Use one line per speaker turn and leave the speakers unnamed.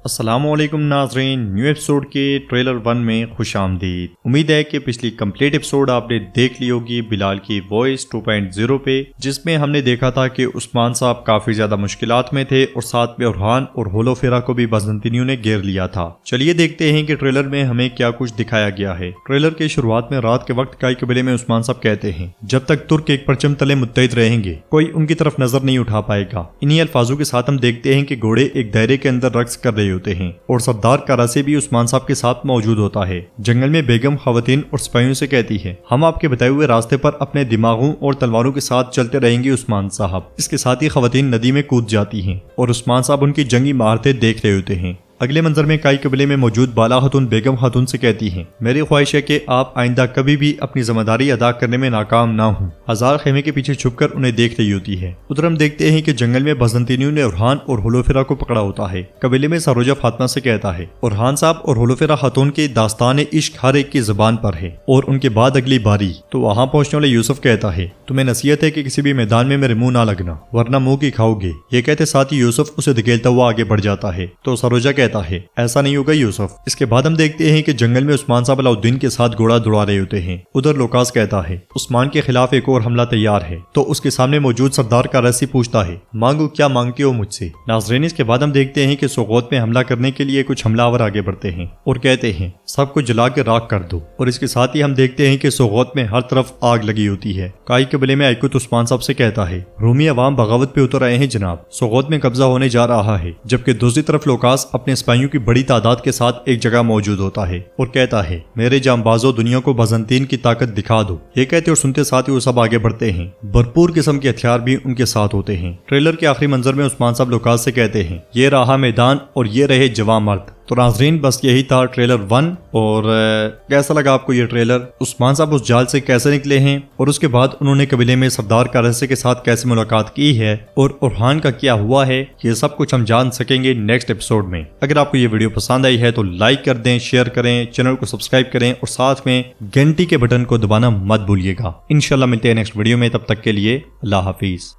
السلام علیکم ناظرین، نیو ایپیسوڈ کے ٹریلر 1 میں خوش آمدید۔ امید ہے کہ پچھلی کمپلیٹ ایپیسوڈ آپ نے دیکھ لی ہوگی بلال کی وائس 2.0 پہ، جس میں ہم نے دیکھا تھا کہ عثمان صاحب کافی زیادہ مشکلات میں تھے اور ساتھ میں ارحان اور ہولو فیرا کو بھی بازنطینیوں نے گھیر لیا تھا۔ چلیے دیکھتے ہیں کہ ٹریلر میں ہمیں کیا کچھ دکھایا گیا ہے۔ ٹریلر کے شروعات میں رات کے وقت کائی قبیلے میں عثمان صاحب کہتے ہیں جب تک ترک ایک پرچم تلے متحد رہیں گے کوئی ان کی طرف نظر نہیں اٹھا پائے گا۔ انہی الفاظوں کے ساتھ ہم دیکھتے ہیں کہ گھوڑے ایک دائرے کے اندر رقص کر رہے ہوتے ہیں اور سردار کاراسے بھی عثمان صاحب کے ساتھ موجود ہوتا ہے۔ جنگل میں بیگم خواتین اور سپاہیوں سے کہتی ہے ہم آپ کے بتائے ہوئے راستے پر اپنے دماغوں اور تلواروں کے ساتھ چلتے رہیں گے عثمان صاحب۔ اس کے ساتھ ہی خواتین ندی میں کود جاتی ہیں اور عثمان صاحب ان کی جنگی مہارتیں دیکھ رہے ہوتے ہیں۔ اگلے منظر میں کائی قبیلے میں موجود بالا خاتون بیگم خاتون سے کہتی ہیں میری خواہش ہے کہ آپ آئندہ کبھی بھی اپنی ذمہ داری ادا کرنے میں ناکام نہ ہوں۔ ہزار خیمے کے پیچھے چھپ کر انہیں دیکھ رہی ہوتی ہے۔ ادھر ہم دیکھتے ہیں کہ جنگل میں بازنطینیوں نے ارحان اور ہولوفیرا کو پکڑا ہوتا ہے۔ قبیلے میں سروجہ فاطمہ سے کہتا ہے ارحان صاحب اور ہولوفیرا خاتون کی داستان عشق ہر ایک کی زبان پر ہے اور ان کے بعد اگلی باری۔ تو وہاں پہنچنے والے یوسف کہتا ہے تمہیں نصیحت ہے کہ کسی بھی میدان میں میرے منہ نہ لگنا ورنہ منہ کی کھاؤ گے۔ یہ کہتے ساتھ ہی یوسف اسے دھکیلتا ہوا آگے بڑھ جاتا ہے تو سروجہ کہتا ہے ایسا نہیں ہوگا یوسف۔ اس کے بعد ہم دیکھتے ہیں کہ جنگل میں عثمان صاحب علاؤالدین کے ساتھ گھوڑا دوڑا رہے ہوتے ہیں۔ ادھر لوکاس کہتا ہے عثمان کے خلاف ایک اور حملہ تیار ہے تو اس کے سامنے موجود سردار کارسی پوچھتا ہے مانگو کیا مانگتے ہو مجھ سے۔ ناظرین اس کے بعد ہم دیکھتے ہیں کہ سوغوت میں حملہ کرنے کے لیے کچھ حملہ آور آگے بڑھتے ہیں اور کہتے ہیں سب کو جلا کے راکھ کر دو، اور اس کے ساتھ ہی ہم دیکھتے ہیں کہ سوغوت میں ہر طرف آگ لگی ہوتی ہے۔ کائی قبیلے میں ایکوت عثمان صاحب سے کہتا ہے رومی عوام بغاوت پہ اتر آئے ہیں جناب، سوغوت میں قبضہ ہونے جا رہا ہے، جبکہ دوسری طرف لوکاس اپنے سپاہیوں کی بڑی تعداد کے ساتھ ایک جگہ موجود ہوتا ہے اور کہتا ہے میرے جانبازوں دنیا کو بازنطین کی طاقت دکھا دو۔ یہ کہتے اور سنتے ساتھ ہی وہ سب آگے بڑھتے ہیں۔ بھرپور قسم کے ہتھیار بھی ان کے ساتھ ہوتے ہیں۔ ٹریلر کے آخری منظر میں عثمان صاحب لوکاس سے کہتے ہیں یہ رہا میدان اور یہ رہے جوان مرد۔ تو ناظرین بس یہی تھا ٹریلر 1۔ اور کیسا لگا آپ کو یہ ٹریلر؟ عثمان صاحب اس جال سے کیسے نکلے ہیں اور اس کے بعد انہوں نے قبیلے میں سردار کارسے کے ساتھ کیسے ملاقات کی ہے اور ارحان کا کیا ہوا ہے، یہ سب کچھ ہم جان سکیں گے نیکسٹ ایپیسوڈ میں۔ اگر آپ کو یہ ویڈیو پسند آئی ہے تو لائک کر دیں، شیئر کریں، چینل کو سبسکرائب کریں اور ساتھ میں گھنٹی کے بٹن کو دبانا مت بھولیے گا۔ انشاءاللہ ملتے ہیں نیکسٹ ویڈیو میں، تب تک کے لیے اللہ حافظ۔